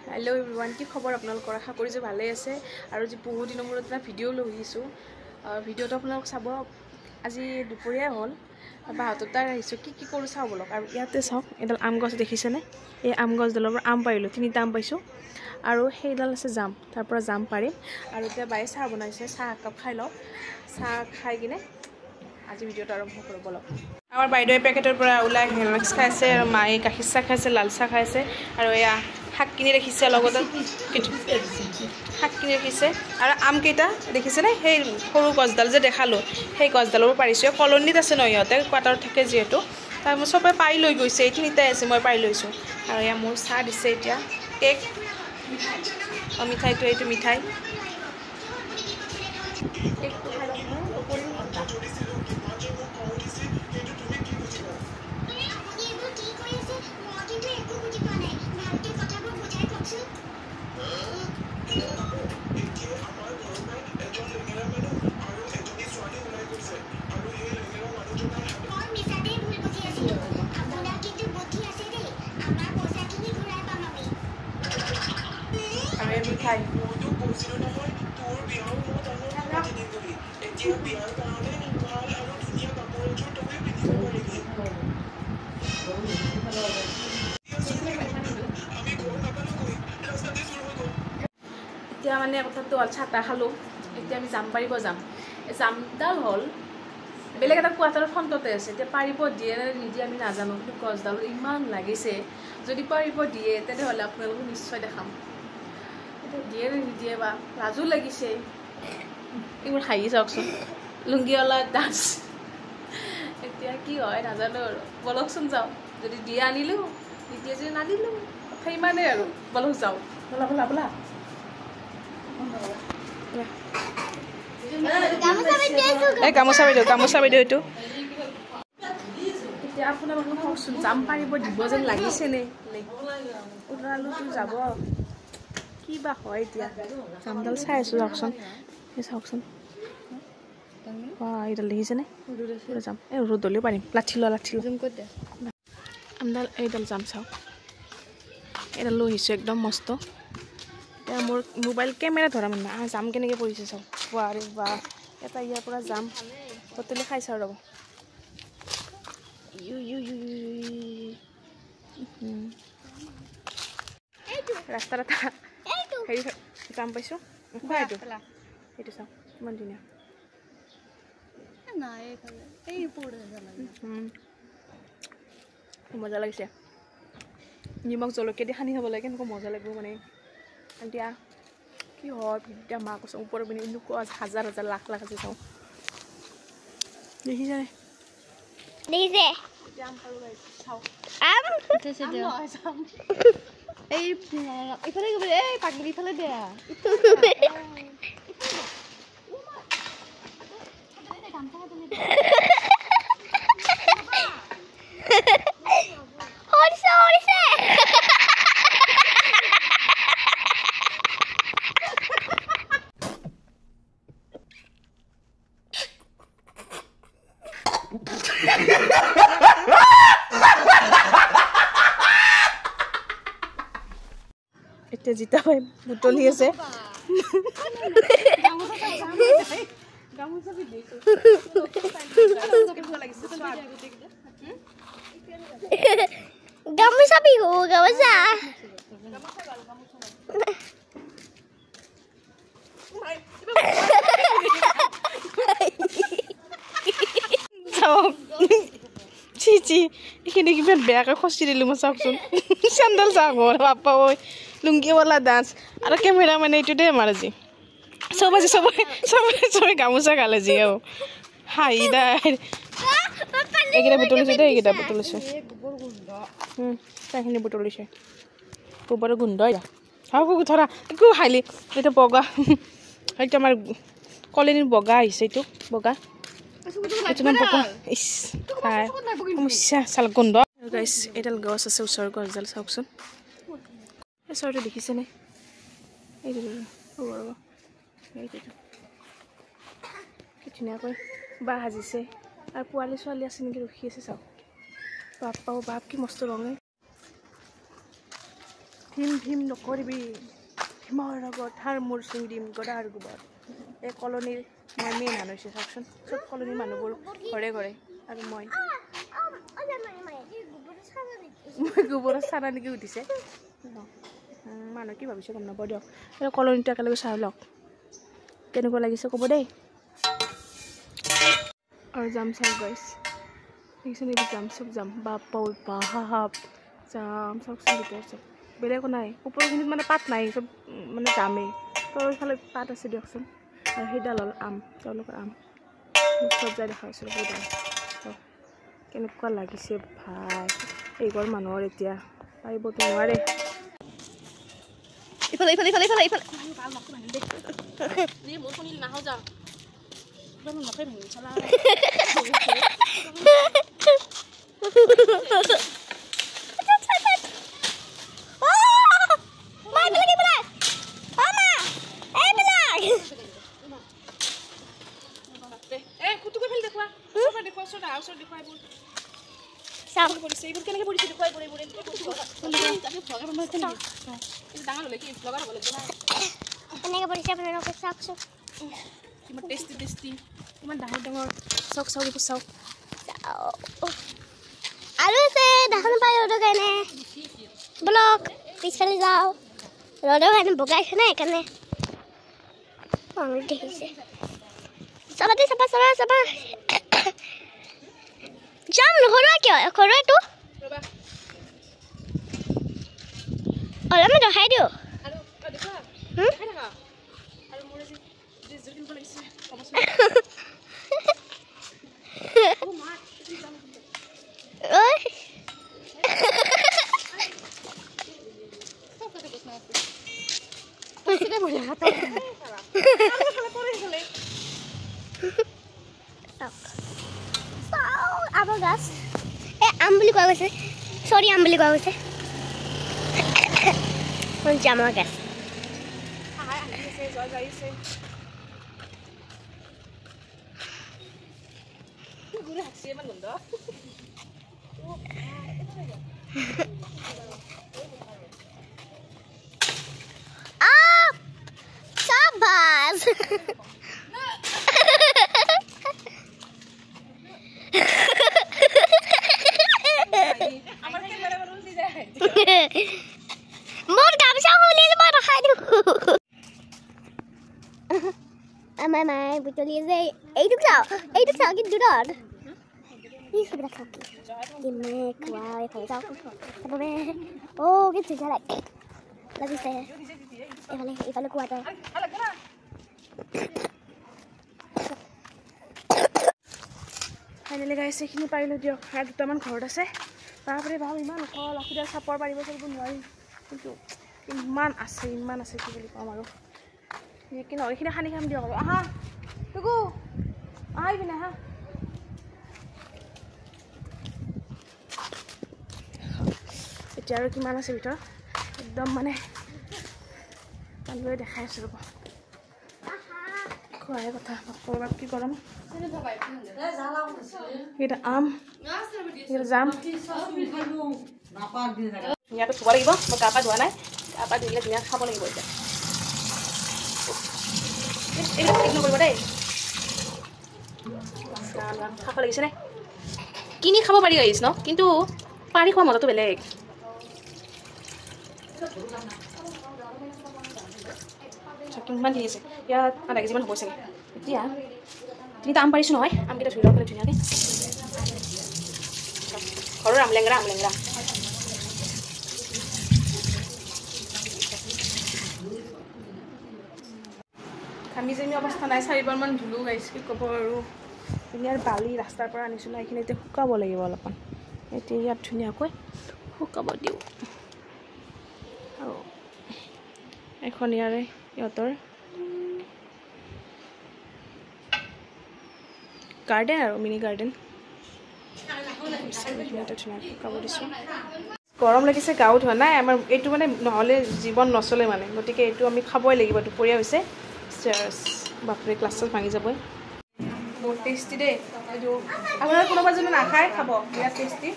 Hello everyone की खबर आपलोक आशा करी जो भाले आसे और जी बहुत दिन मूर्त ना भिडिओ लैसो भिडिओ आपलोक चाब आज दुपरिया हल बाहर तार की करूँ चाव बोलक और इते चाওক एडाल आम गछ देखिसेने ये आम गछडाल आम पारिलो 3टा आम पाइसो और সেইডাল আছে जाम तार जाम पारिम और इतना बाये चाह बनाइसे चाह एकाप खाई लो चाह खाई किने आज भिडिओ आरम्भ करूँ बोलक आमार बाइदेवे पेकेटर ऊल् हेलमेक्स खाइसे और माये गाखिर चाह खाइसे लाल चाह खाइसे और या শাক কিনি ৰাখিছে লগতে শাক কিনি ৰাখিছে আৰু আম কেইটা দেখিছেনে সেই সৰু গছডাল যে দেখালো সেই গছডালৰ পাৰিছো কলনিত আছে ন ইহঁতে কোৱাটাৰত থাকে যেহেতু তাৰ মই সবে পাই লৈ গৈছে এই তিনিটাই আছে মই পাই লৈছো আৰু ইয়া মোৰ চাহ দিছে এতিয়া কেক মিঠাইটো এইটো মিঠাই কেকটো খাই লওঁ মিঠাই এতিয়া মানে কথাটো হল ছাতা খালো এতিয়া আমি জাম পাৰিব যাম জামডাল হল বেলেগ এটা কোৱাটাৰৰ ফ্ৰণ্টতে আছে এতিয়া পাৰিব দিয়ে নে নিদিয়ে আমি নাজানো কিন্তু গছডাল ইমান লাগিছে যদি পাৰিব দিয়ে তেনেহ'লে আপোনালোকে নিশ্চয় দেখাম দিয়ে নে নিদিয়ে বা লাজো লাগিছে এইবোৰ হাঁহি চাওকচোন লুংগিৱালা ডান্স এতিয়া কি হয় নাজানো আৰু বলকচোন যাওঁ যদি দিয়ে আনিলোঁ নিদিয়ে যদি নানিলোঁ কথা ইমানেই আৰু বলক যাওঁ বলা বলা বলা গামোচা বাইদেউ এইটো এতিয়া আপোনালোকে কওকচোন জাম পাৰিব দিব যেন লাগিছেনে ওলালোতো যাব কি বা হয় এতিয়া জামডাল চাই আছোঁ চাওকচোন চাওকচোন এইডাল দেখিছেনে যাম এই ৰ'দলৈও পাৰিম লাঠি ল আমডাল এইডাল যাম চাওক এইডাল লৈ আহিছোঁ একদম মস্ত এতিয়া মোৰ মোবাইল কেমেৰা ধৰা মানে জাম কেনেকৈ পৰিছে চাওক বাৰে বা এটা ইয়াৰ পৰা যাম হোটেলে খাই চাওঁ ৰ'ব ৰাস্তাত এটা হেৰি যাম পাইছোঁ এইটো চাওঁ কিমান ধুনীয়া মজা লাগিছে নিমখ জলকীয়া দি সানি খাব লাগে কেনেকুৱা মজা লাগিব মানে এতিয়া কি হয় এতিয়া মা কৈছে ওপৰৰ পিনে এনেকুৱা হাজাৰ হাজাৰ লাখ লাখ আছে চাওঁ দেখিছেনে ইফালে এই পাগলি ইফালে দিয়া এতিয়া জিতা হয় বুটলি আছে গামোচা বিহু গামোচা চিচি এইখিনি কিমান বেয়াকৈ খচি দিলোঁ মই চাওকচোন চেণ্ডেল চাওক বাপা ঐ লুংগিৱালা ডান্স আৰু কেমেৰা মানে এইটো দেই আমাৰ আজি চবে গামোচা গালে যি হাঁহি দাই এইকেইটা বুটলিছোঁ দেই এইকেইটা বুটলিছোঁ সেইখিনি বুটলিছে গোবৰৰ গোন্ধ চাওক ধৰা একো হাইলি এইটো বগা এইটো আমাৰ কলনীৰ বগা আহিছে এইটো বগা এইটো নাম বগা ইচ সমস্যা চাল গোন্ধ এইডাল গছ আছে ওচৰৰ গছডাল চাওকচোন ওচৰতে দেখিছেনে এইটো কি ধুনীয়াকৈ বাঁহ সাজিছে আৰু পোৱালি ছোৱালী আছে নেকি ৰখি আছে চাওক বাপ পাও বাপ কি মস্ত ৰঙে ভীম ভীম নকৰিবি ভীমৰ লগত হাৰ মোৰ চিঙিম গদাৰ গোবৰ এই কলনীৰ মই মেইন আনিছোঁ চাওকচোন চব কলনীৰ মানুহবোৰ ঘৰে ঘৰে আৰু মই গোবৰত চানা নেকি উঠিছে মানুহ কি ভাবিছে গম নাপাওঁ দিয়ক এই কলনীটো একেলগে চাই লওক কেনেকুৱা লাগিছে ক'ব দেই আৰু যাম চাওক গাইছ দেখিছেনে এইটো যাম চব যাম বাপ বাপ যাম চাওকচোন ভিতৰত চব বেলেগো নাই ওপৰখিনিত মানে পাত নাই চব মানে যামেই তলৰফালে পাত আছে দিয়কচোন আৰু সেইডাল হ'ল আম তেওঁলোকৰ আম চব যাই দেখা হৈছোঁ সেইডাল কেনেকুৱা লাগিছে ভাই এইঘৰ মানুহৰ এতিয়া পাৰিবতো নোৱাৰে ইফালে ইফালে ইফালে ইফালে ইফালে মোৰ শুনিল নাহো যাওঁ নকৰি ভাঙি চলা কেনেকৈ পৰিছে দেখুৱাই ডাঙৰ হ'লে কি লগা হ'ব লাগিব এনেকৈ পৰিছে আপোনালোকে চাওকচোন কিমান টেষ্টি টেষ্টি কিমান ডাঙৰ ডাঙৰ চাওক চাওক এইবোৰ চাওক আৰু আছে দেখা নাপায় ৰ'দৰ কাৰণে বলক পিছফালে যাওঁ ৰ'দৰ কাৰণে বগাইছে নাই সেইকাৰণে দেখিছে চাবা দেই চাবা চাবা চাবা যাম নহৰুৱা কিয় ঘৰুৱাটো অলপমান দেখাই দিওঁ আমৰ গাছ এই আম বুলি কোৱা গৈছে চৰি আম বুলি কোৱা গৈছে জামৰ গাছ Sabas! Mon gamsa hulil ba rakhadu. Amai butoli ze eituk sao git durod. Ni sabra khaki. Dimme kwai phai sao. Tabe oh git jala. Lagi se. Ifale kuata. Finally গাইছে এইখিনি পাৰিলোঁ দিয়ক আৰু দুটামান ঘৰত আছে তাৰপৰা ভাব ইমান ওখ লাঠিডাল চাপৰ পাৰিব চাব নোৱাৰিম কিন্তু ইমান আছে কি বুলি ক'ম আৰু কিন্তু এইখিনি সানি খাম দিয়ক আহা টুকু আহি পিনে আহা এতিয়া আৰু কিমান আছে ভিতৰত একদম মানে তালৈ দেখাই আছোঁ ৰ'ব খোৱাই কথা কৰবাত কি কৰম এটা আম এটা জাম ইয়াতে থ'ব লাগিব মই গা পা ধোৱা নাই গা পা ধুলে ধুনীয়া খাব লাগিব এতিয়া এইবিলাক নকৰিব দেই খাব লাগিছেনে কিনি খাব পাৰি আহিছ ন কিন্তু পাৰি খোৱা মজাটো বেলেগ কিমান দি আছে ইয়াত আধা কেজিমান হ'ব চাগে এতিয়া তিনিটা আম পাৰিছোঁ নহয় আমকেইটা ধুই লওক ধুনীয়াকৈ ঘৰৰ আমলেংৰা ঘামি জামি অৱস্থা নাই 4বাৰমান ধুলোঁ গাইছ কি ক'ব আৰু ধুনীয়াৰ বালি ৰাস্তাৰ পৰা আনিছোঁ ন এইখিনি এতিয়া শুকাব লাগিব অলপমান এতিয়া ইয়াত ধুনীয়াকৈ শুকাব দিওঁ আৰু এখন ইয়াৰে ইহঁতৰ গাৰ্ডেন আৰু মিনি গাৰ্ডেন ধুনীয়াকৈ শুকাব দিছোঁ গৰম লাগিছে গাও ধোৱা নাই আমাৰ এইটো মানে নহ'লে জীৱন নচলে মানে গতিকে এইটো আমি খাবই লাগিব দুপৰীয়া হৈছে বাপৰে ক্লাছ ভাঙি যাবই বহুত টেষ্টি দেই এইটো আপোনাৰ কোনোবা যদি নাখায় খাব বিৰাট টেষ্টি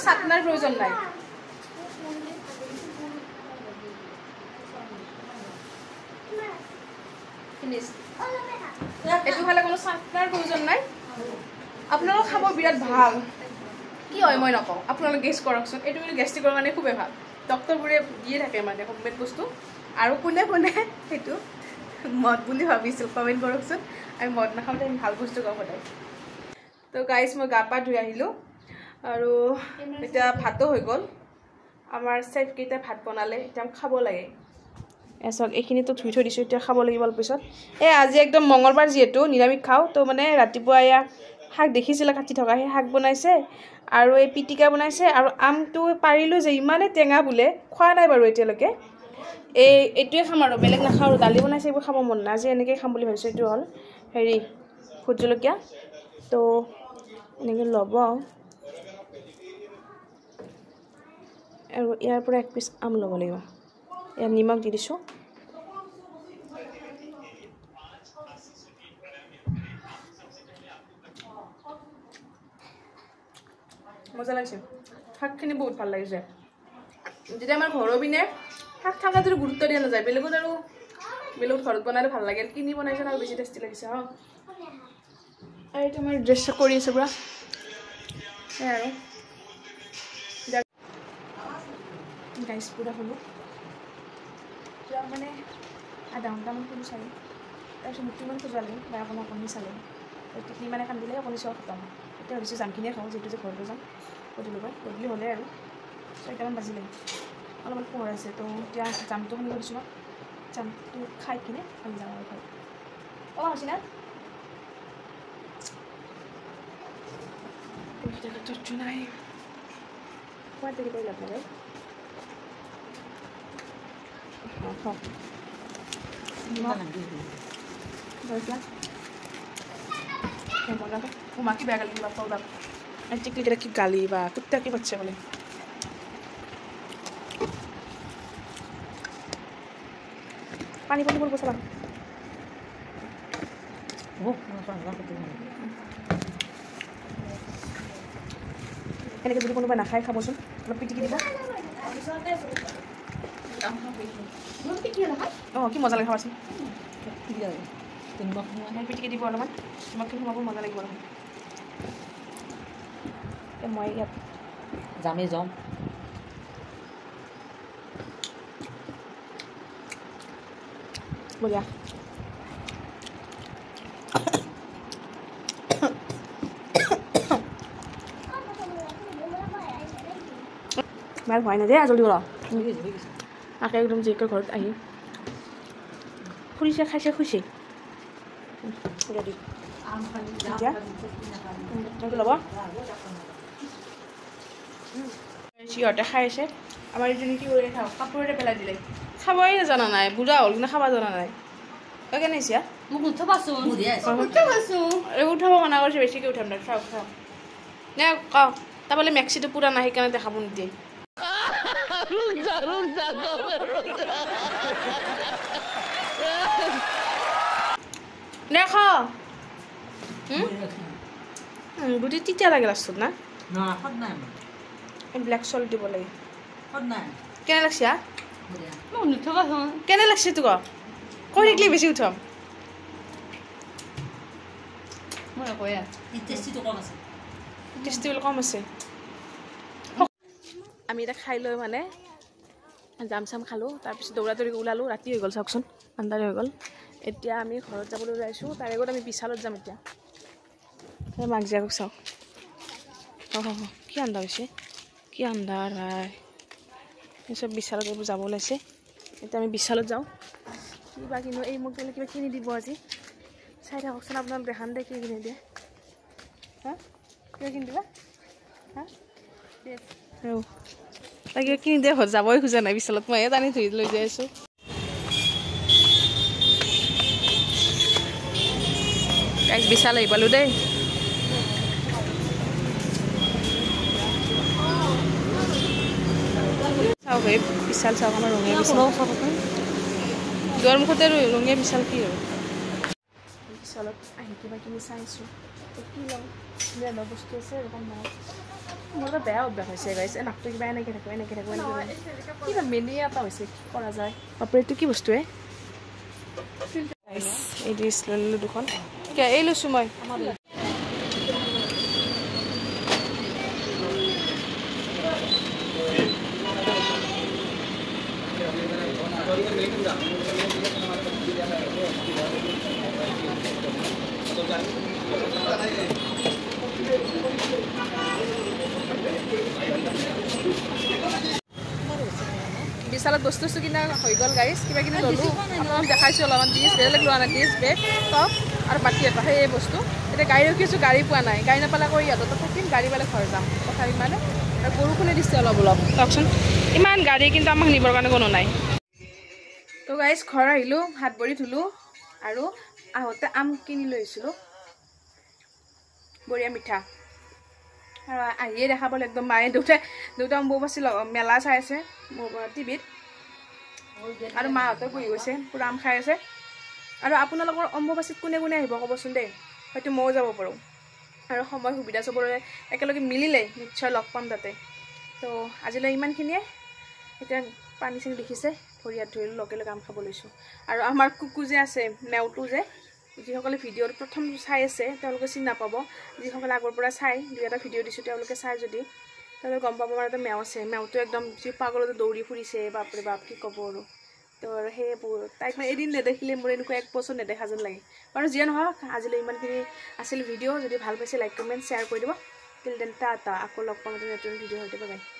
চাটনাৰ প্ৰয়োজন নাই এইটো খালে কোনো চাটনাৰ প্ৰয়োজন নাই আপোনালোক খাব বিৰাট ভাল কি হয় মই নকওঁ আপোনালোক গেছ কৰকচোন এইটো কিন্তু গেষ্ট্ৰিকৰ কাৰণে খুবেই ভাল ডক্টৰবোৰে দিয়ে থাকে মানে হোমমেড বস্তু আৰু কোনে কোনে সেইটো মদ বুলি ভাবিছিল কমেণ্ট কৰকচোন আমি মদ নাখাওঁতে আমি ভাল বস্তু খাওঁ সদায় তো গাইজ মই গা পা ধুই আহিলোঁ আৰু এতিয়া ভাতো হৈ গ'ল আমাৰ চেফকেইটাই ভাত বনালে এতিয়া খাব লাগে চাওক এইখিনিতো ধুই থৈ দিছোঁ এতিয়া খাব লাগিব অলপ পিছত আজি একদম মঙলবাৰ যিহেতু নিৰামিষ খাওঁ তো মানে ৰাতিপুৱা এয়া শাক দেখিছিলে কাটি থকা সেই শাক বনাইছে আৰু এই পিটিকা বনাইছে আৰু আমটো পাৰিলোঁ যে ইমানেই টেঙা বোলে খোৱা নাই বাৰু এতিয়ালৈকে এইটোৱে খাম আৰু বেলেগ নাখাওঁ আৰু দালি বনাইছে এইবোৰ খাব মন নাই আজি এনেকৈ খাম বুলি ভাবিছোঁ এইটো হ'ল হেৰি ভোট জলকীয়া তো এনেকৈ ল'ব আৰু ইয়াৰ পৰা এক পিচ আম ল'ব লাগিব ইয়াত নিমখ দি দিছোঁ মজা লাগিছে শাকখিনি বহুত ভাল লাগিছে যেতিয়া আমাৰ ঘৰৰ পিনে শাক থকাত যদি গুৰুত্ব দিয়া নাযায় বেলেগত আৰু বেলেগত ঘৰত বনালে ভাল লাগে কিনি বনাইছে আৰু বেছি টেষ্টি লাগিছে অঁ এইটো আমাৰ ড্ৰেছ কৰি আছে পূৰা সেই আৰু গাইজ পূৰা হ'লোঁ পূৰা মানে আধা ঘণ্টামান শুলোঁ চালোঁ তাৰপিছত মুক্তিমান খোজালে বা অকণমান কণী চালে টিকলি মানে কান্দিলে কণী চোৱা খতম এতিয়া ভাবিছোঁ জামখিনিয়ে খাওঁ যিহেতু যে ঘৰলৈ যাম গধূলি হ'লে আৰু 6টামান বাজিলে অলপমান পোহৰ আছে তো এতিয়া জামটো সানি দিছোঁ মই জামটো খাই কিনে আমি যাওঁ আৰু ঘৰত অলপ আছে না নাই খোৱাৰ দেৰি কৰি লাভ লাগে মাকি বেয়া গালি দিবা পাউডার টিকলি কেটা কি গালি বা কুত্তা কি পাচ্ছে বলে পানি পানি বলবো সালাম এনেকে যদি কোনোবাই নাখায় খাবচোন অলপ পিটিকি দিব অঁ কি মজা লাগে খাবাচোন পিটিকি দিব অলপমান নিমখখিনি সোমাব মজা লাগিব অলপমান মই ইয়াত যামেই যাওঁ বঢ়িয়া ভাল হোৱাই নাই দে জলদি কৰ আকে একদম জীয়েকৰ ঘৰত আহি ফুৰিছে খাইছে খুইছে ল'ব সিহঁতে খাই আছে আমাৰ এইজনী কি কৰি খাওঁ কাপোৰতে পেলাই দিলে খাবই জানা নাই বুঢ়া হ'ল কিন্তু খাব জনা নাই তই কেনে আহিছা মোক উঠাবাচোন উঠাব মানা কৰিছে বেছিকৈ উঠাম দে খাওক খাওক নে কওঁ তাৰপৰা মেক্সিটো পূৰা নাহি কাৰণে দেখাব নিদিয়ে নে খ গুটি তিতা লাগে লাষ্টত না ব্লেক চল্ট দিব লাগে কেনে লাগছে কেনে লাগছে তোক কৈ থাকিলে বেছি উঠাম টেষ্টি কম আছে আমি এতিয়া খাই লৈ মানে জাম চাম খালোঁ তাৰপিছত দৌৰা দৌৰি ওলালোঁ ৰাতি হৈ গ'ল চাওকচোন আন্ধাৰ হৈ গ'ল এতিয়া আমি ঘৰত যাবলৈ ওলাইছোঁ তাৰ আগত আমি বিশালত যাম এতিয়া মাক জীয়েকক চাওঁ কি আন্ধাৰ হৈছে কি আন্ধাৰ ভাই চব বিশালত এইবোৰ যাব ওলাইছে এতিয়া আমি বিশালত যাওঁ কিবা কিনো এই মোক কিবা কিনি দিব আজি চাই থাককচোন আপোনালোক দেখান দে কি কিনি দিয়ে হা কিবা কিনি দিবা হা তাকে কিনি দিয়ে যাবই খোজা নাই বিশালত মই টানি ধৰি লৈ যাই আছোঁ বিশাল আহি পালোঁ দেই চাওক এই বিশাল চাওক আমাৰ ৰঙীয়া বিশাল দুৱাৰ মুখতে ৰঙীয়া বিশাল কি আৰু বিশালত আহি কিবা কিনি চাইছোঁ কি ল'ম ধুনীয়া বস্তু আছে এরকম নাই মোৰ এটা বেয়া অভ্যাস হৈছে গাইছ নাকটো কিবা এনেকৈ থাকিব কিবা মেলি এটা হৈছে কি কৰা যায় বাপৰে এইটো কি বস্তুৱে এই ডিছ লৈ ল'লোঁ দুখন এই লৈছোঁ মই বিশালত বস্তু কিনা হৈ গ'ল গাইছ কিবা কিনি ল'লোঁ আপোনাক দেখাইছোঁ অলপমান ডিছ বেলেগ লোৱা নাই ডিছ বেগ টপ আৰু বাকী এটা সেই বস্তু এতিয়া গাড়ী ৰখিছোঁ গাড়ী পোৱা নাই গাড়ী নাপালে কৰি ইহঁততো থাকিম গাড়ী পালে ঘৰ যাম কথা ইমানে আৰু বৰষুণে দিছে অলপ অলপ চাওকচোন ইমান গাড়ী কিন্তু আমাক নিবৰ কাৰণে কোনো নাই তো গাইছ ঘৰ আহিলোঁ হাত ভৰি ধুলোঁ আৰু আহোঁতে আম কিনি লৈ আহিছিলোঁ বঢ়িয়া মিঠা আৰু আহিয়ে দেখা পালোঁ একদম মায়ে দেউতা অম্বুবাচী মেলা চাই আছে টিভিত আৰু মাহঁতে বহি গৈছে পূৰা আম খাই আছে আৰু আপোনালোকৰ অম্বুবাচীত কোনে কোনে আহিব ক'বচোন দেই হয়তো ময়ো যাব পাৰোঁ আৰু সময় সুবিধা চবৰে একেলগে মিলিলে নিশ্চয় লগ পাম তাতে তো আজিলৈ ইমানখিনিয়ে এতিয়া পানী চানী দেখিছে ভৰি হাত ধুই লগে লগে আম খাব লৈছোঁ আৰু আমাৰ কুকু যে আছে মেওটো যে যিসকলে ভিডিঅ'ৰ প্ৰথম চাই আছে তেওঁলোকে চিনি নাপাব যিসকলে আগৰ পৰা চাই দুই এটা ভিডিঅ' দিছোঁ তেওঁলোকে চাই যদি তেওঁলোকে গম পাব আমাৰ এটা মেও আছে মেওটো একদম যি পাগলতে দৌৰি ফুৰিছে বাপৰে বাপ কি ক'ব আৰু তো আৰু সেই তাইক মানে এদিন নেদেখিলে মোৰ এনেকুৱা এক বছৰ নেদেখা যেন লাগে বাৰু যিয়ে নহওক আজিলৈ ইমানখিনি আছিল ভিডিঅ' যদি ভাল পাইছে লাইক কমেণ্ট শ্বেয়াৰ কৰি দিব টিল দেন টাটা আকৌ লগ পাম নতুন ভিডিঅ' হৈ দিব বাই